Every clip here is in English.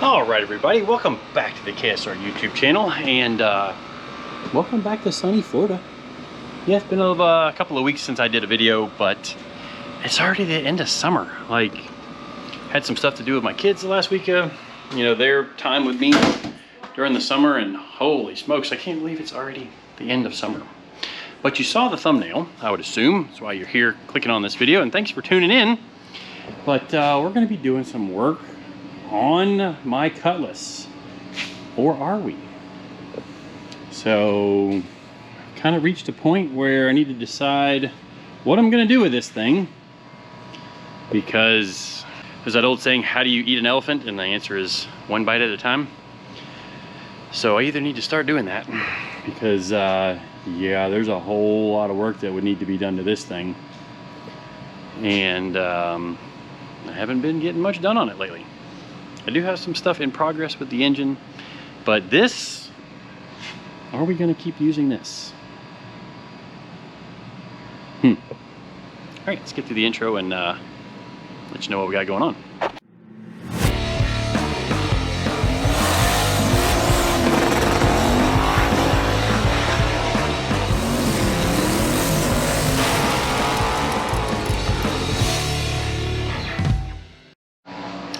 All right, everybody, welcome back to the KSR YouTube channel, and welcome back to sunny Florida. Yeah, it's been a couple of weeks since I did a video, but it's already the end of summer. Like, had some stuff to do with my kids the last week, you know, their time with me during the summer, and holy smokes, I can't believe it's already the end of summer. But you saw the thumbnail, I would assume. That's why you're here clicking on this video, and thanks for tuning in. But we're gonna be doing some work on my Cutlass, or are we? So kind of reached a point where I need to decide what I'm gonna do with this thing, because there's that old saying, how do you eat an elephant? And the answer is one bite at a time. So I either need to start doing that, because yeah, there's a whole lot of work that would need to be done to this thing, and I haven't been getting much done on it lately. I do have some stuff in progress with the engine, but this, are we gonna keep using this? All right, let's get through the intro and let you know what we got going on.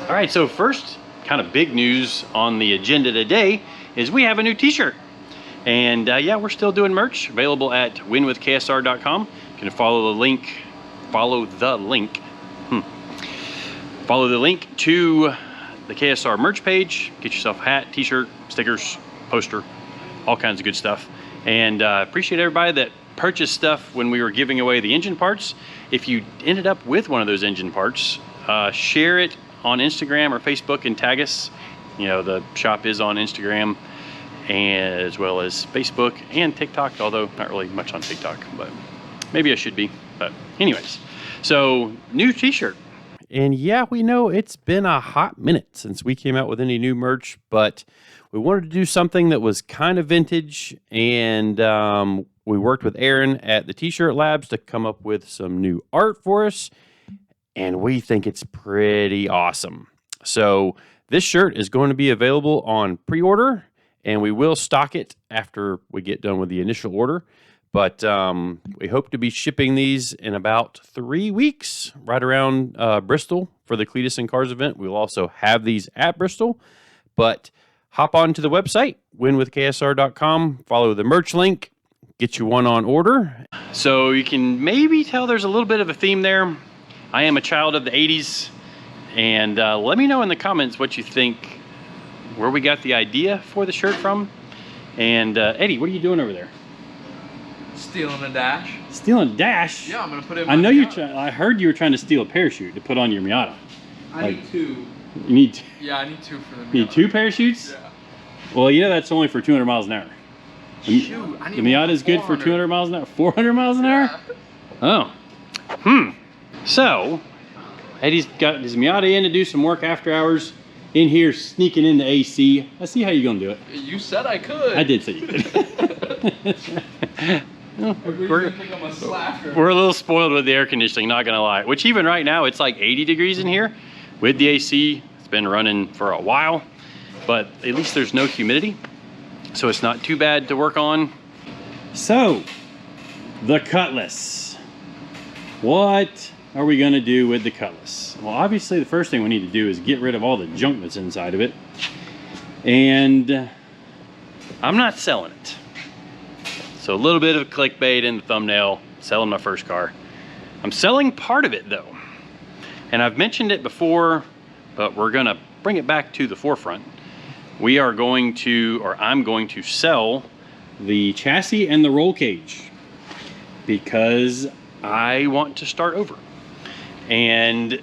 All right, so first kind of big news on the agenda today is we have a new t-shirt. And yeah, we're still doing merch, available at winwithksr.com. You can follow the link to the KSR merch page. Get yourself a hat, t-shirt, stickers, poster, all kinds of good stuff. And appreciate everybody that purchased stuff when we were giving away the engine parts. If you ended up with one of those engine parts, share it on Instagram or Facebook and tag us. You know, the shop is on Instagram and as well as Facebook and TikTok, although not really much on TikTok, but maybe I should be. But anyways, so new t-shirt. And yeah, we know it's been a hot minute since we came out with any new merch, but we wanted to do something that was kind of vintage, and we worked with Aaron at the T-Shirt Labs to come up with some new art for us, and we think it's pretty awesome. So this shirt is going to be available on pre-order, and we will stock it after we get done with the initial order. But we hope to be shipping these in about 3 weeks, right around Bristol for the Cletus and Cars event. We'll also have these at Bristol, but hop on to the website, winwithksr.com, follow the merch link, get you one on order. So you can maybe tell there's a little bit of a theme there. I am a child of the 80s, and let me know in the comments what you think, where we got the idea for the shirt from. And Eddie, what are you doing over there? Stealing a dash. Stealing a dash? Yeah, I'm gonna put it in my I know Miata. I heard you were trying to steal a parachute to put on your Miata. I need two. You need two? Yeah, I need two for the Miata. You need two parachutes? Yeah. Well, you know that's only for 200 miles an hour. Shoot, I need the Miata is good for 200 miles an hour? 400 miles an hour? Oh. So, Eddie's got his Miata in to do some work after hours. In here, sneaking into AC. I see how you're gonna do it. You said I could. I did say you could. Well, we're a little spoiled with the air conditioning, not gonna lie. Which even right now, it's like 80 degrees in here with the AC. It's been running for a while, but at least there's no humidity, so it's not too bad to work on. So, the Cutlass. What are we gonna do with the Cutlass? Well, obviously the first thing we need to do is get rid of all the junk that's inside of it. And I'm not selling it. So a little bit of clickbait in the thumbnail, selling my first car. I'm selling part of it though. And I've mentioned it before, but we're gonna bring it back to the forefront. We are going to, or I'm going to sell the chassis and the roll cage, because I want to start over. And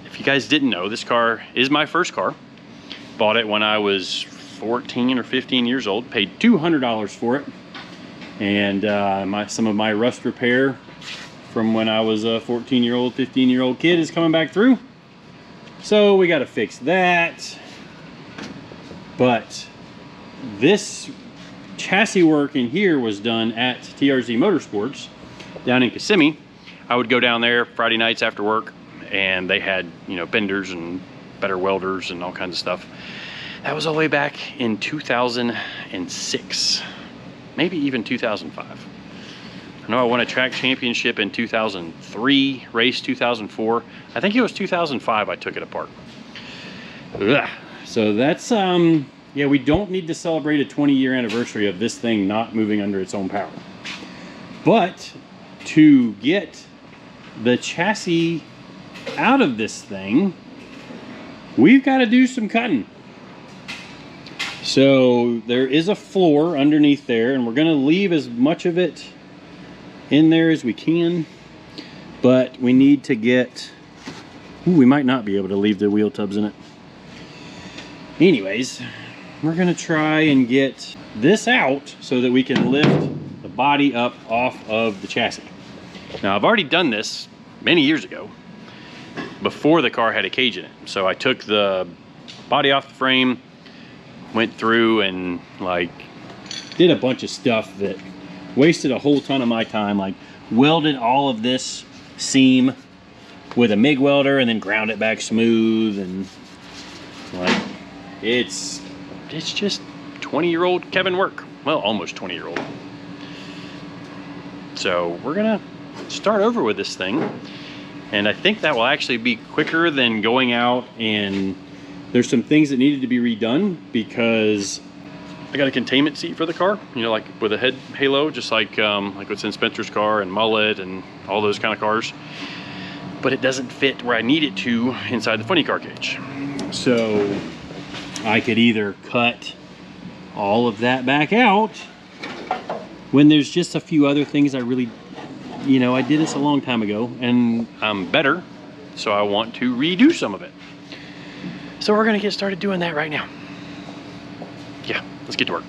if you guys didn't know, this car is my first car. Bought it when I was 14 or 15 years old, paid $200 for it. And some of my rust repair from when I was a 14-year-old, 15-year-old kid is coming back through. So we got to fix that. But this chassis work in here was done at TRZ Motorsports down in Kissimmee. I would go down there Friday nights after work, and they had, you know, benders and better welders and all kinds of stuff. That was all the way back in 2006, maybe even 2005. I know I won a track championship in 2003, race 2004. I think it was 2005 I took it apart. Ugh. So that's, yeah, we don't need to celebrate a 20-year anniversary of this thing not moving under its own power. But to get the chassis out of this thing, we've got to do some cutting. So there is a floor underneath there, and we're going to leave as much of it in there as we can, but we need to get, ooh, we might not be able to leave the wheel tubs in it. Anyways, we're going to try and get this out so that we can lift the body up off of the chassis. Now, I've already done this many years ago, before the car had a cage in it. So I took the body off the frame, went through and like did a bunch of stuff that wasted a whole ton of my time, like welded all of this seam with a MIG welder and then ground it back smooth, and like it's just 20-year-old Kevin work. Well, almost 20-year-old. So we're gonna start over with this thing, and I think that will actually be quicker than going out, and there's some things that needed to be redone because I got a containment seat for the car, you know, like with a head halo, just like what's in Spencer's car and Mullet and all those kind of cars. But it doesn't fit where I need it to inside the funny car cage. So I could either cut all of that back out when there's just a few other things I really, you know, I did this a long time ago and I'm better, so I want to redo some of it. So we're gonna get started doing that right now. Yeah, let's get to work.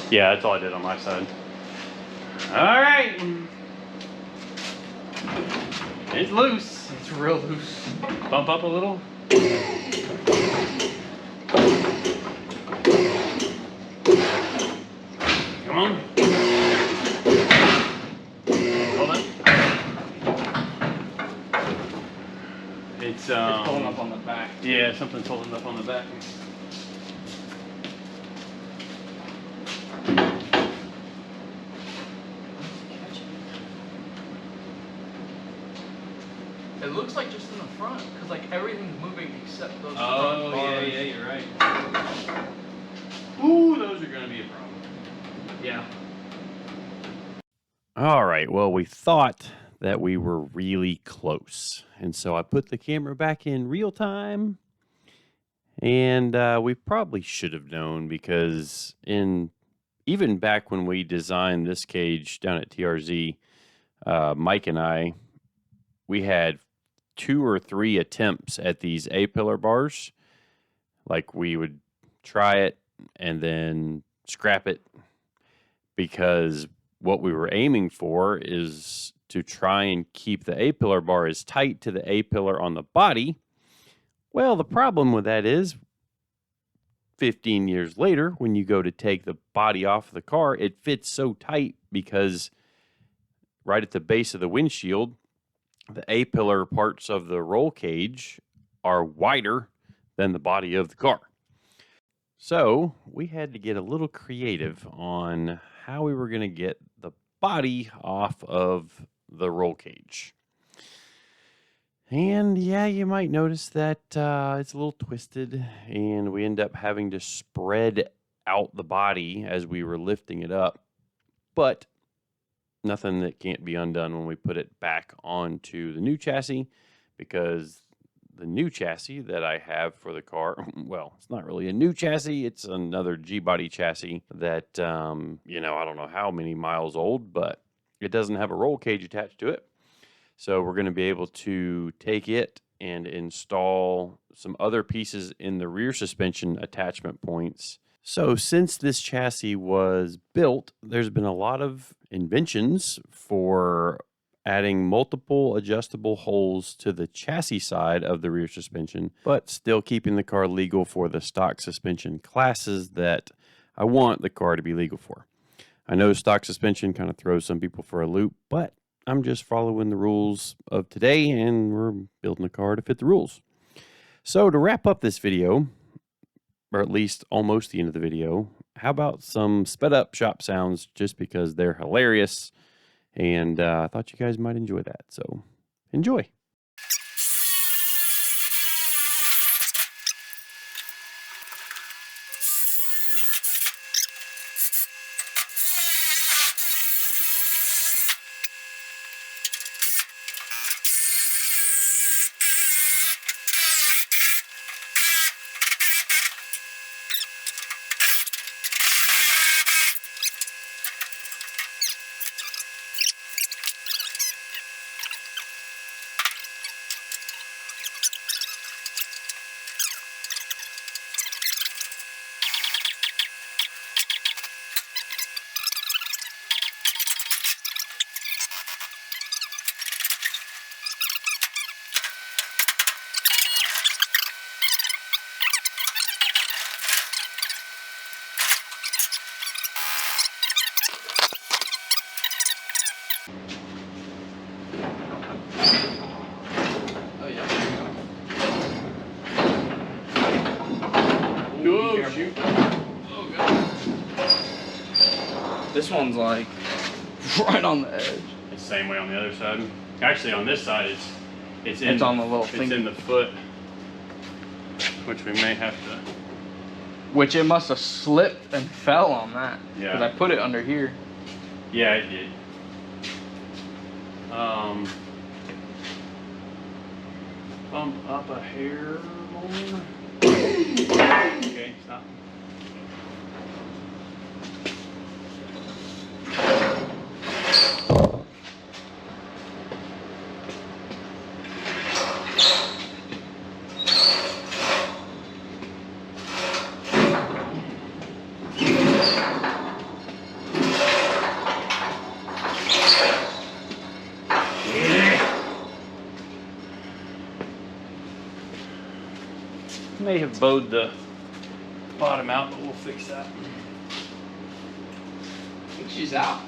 Yeah, that's all I did on my side. All right. It's loose. It's real loose. Bump up a little. Come on. Hold on. It's pulling up on the back. Yeah, something's holding up on the back. It looks like just in the front, because like everything's moving except those front Oh, bars. yeah, you're right. Ooh, those are gonna be a problem. Yeah. All right, well, we thought that we were really close. And so I put the camera back in real time. And we probably should have known, because even back when we designed this cage down at TRZ, Mike and I, we had 2 or 3 attempts at these A-pillar bars. Like, we would try it and then scrap it, because what we were aiming for is to try and keep the A-pillar bar as tight to the A-pillar on the body. Well, the problem with that is 15 years later, when you go to take the body off the car, it fits so tight because right at the base of the windshield, the A-pillar parts of the roll cage are wider than the body of the car. So we had to get a little creative on how we were going to get the body off of the roll cage. And yeah, you might notice that it's a little twisted, and we end up having to spread out the body as we were lifting it up. But nothing that can't be undone when we put it back onto the new chassis, because the new chassis that I have for the car, well, it's not really a new chassis. It's another G-body chassis that, I don't know how many miles old, but it doesn't have a roll cage attached to it. So we're going to be able to take it and install some other pieces in the rear suspension attachment points. So since this chassis was built, there's been a lot of inventions for adding multiple adjustable holes to the chassis side of the rear suspension, but still keeping the car legal for the stock suspension classes that I want the car to be legal for. I know stock suspension kind of throws some people for a loop, but I'm just following the rules of today, and we're building a car to fit the rules. So to wrap up this video, or at least almost the end of the video, how about some sped up shop sounds, just because they're hilarious, and I thought you guys might enjoy that. So enjoy. Oh yeah. Oh, shoot. Oh god. This one's like right on the edge. It's the same way on the other side. Actually, on this side, it's on the little it's thing. in the foot, which we may have to. Which it must have slipped and fell on that. Yeah. Because I put it under here. Yeah, it did. Bump up a hair more. Okay, stop. have bowed the bottom out, but we'll fix that. I think she's out.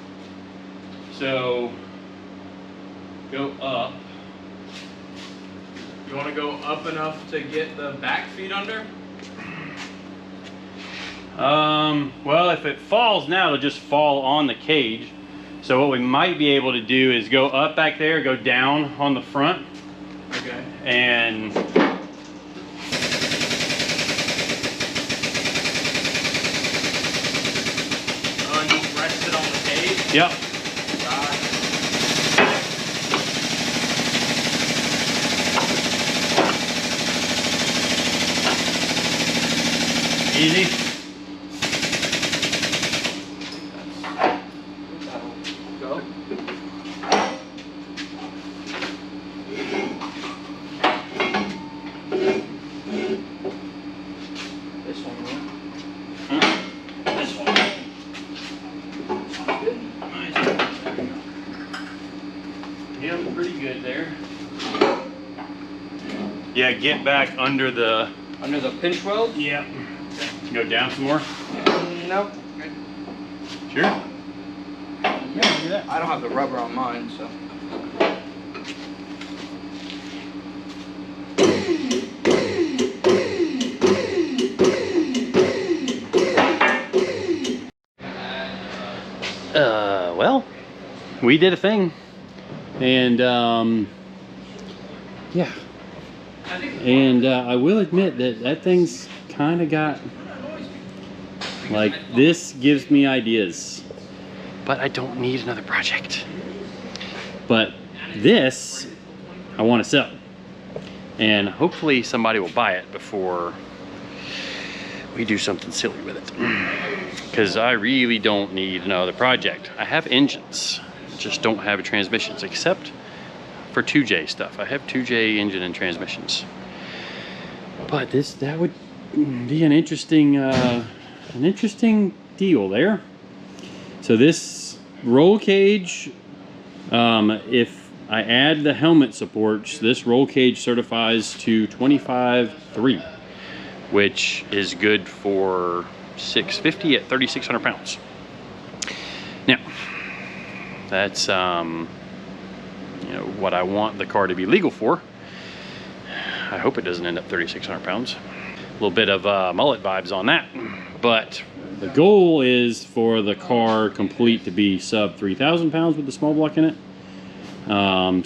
So go up. You want to go up enough to get the back feet under? Well, if it falls now, it'll just fall on the cage. So what we might be able to do is go up back there, go down on the front. Okay. And just rest it on the cage? yep. Easy. Go. This one, Huh? This one. Yep, pretty good there. Yeah, get back under the pinch weld? Yep. Go down some more. Nope. Sure. Yeah, look at that. I don't have the rubber on mine, so. Well, we did a thing, and yeah, and I will admit that that thing's kind of got, like, this gives me ideas, but I don't need another project. But this I want to sell, and hopefully somebody will buy it before we do something silly with it, because I really don't need another project. I have engines, just don't have transmissions, except for 2J stuff. I have 2J engine and transmissions, but that would be an interesting deal there. So this roll cage, if I add the helmet supports, this roll cage certifies to 25.3, which is good for 650 at 3,600 pounds. Now, that's you know, what I want the car to be legal for. I hope it doesn't end up 3,600 pounds. A little bit of mullet vibes on that, but the goal is for the car complete to be sub 3,000 pounds with the small block in it.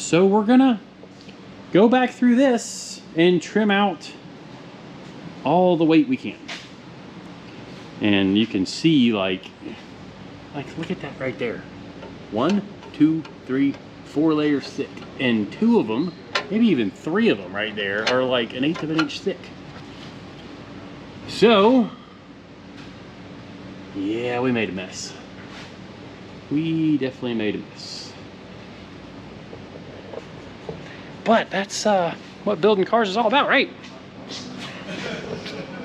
So we're gonna go back through this and trim out all the weight we can. And you can see, like look at that right there. 1, 2, 3, 4 layers thick, and 2 of them, maybe even 3 of them right there, are like 1/8 of an inch thick. So yeah, we made a mess. We definitely made a mess. But that's what building cars is all about, right?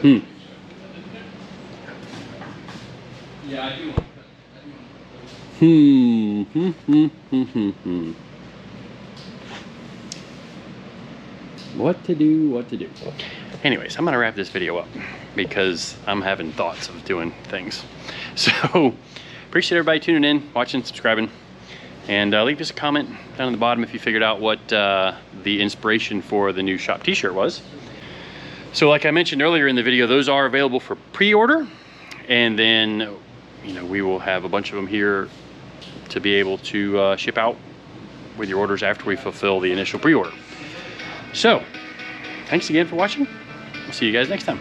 Yeah, I do want to. What to do. Anyways, I'm gonna wrap this video up because I'm having thoughts of doing things. So appreciate everybody tuning in, watching, subscribing, and leave us a comment down in the bottom if you figured out what the inspiration for the new shop t-shirt was. So like I mentioned earlier in the video, those are available for pre-order, and then, you know, we will have a bunch of them here to be able to ship out with your orders after we fulfill the initial pre-order. So thanks again for watching. We'll see you guys next time.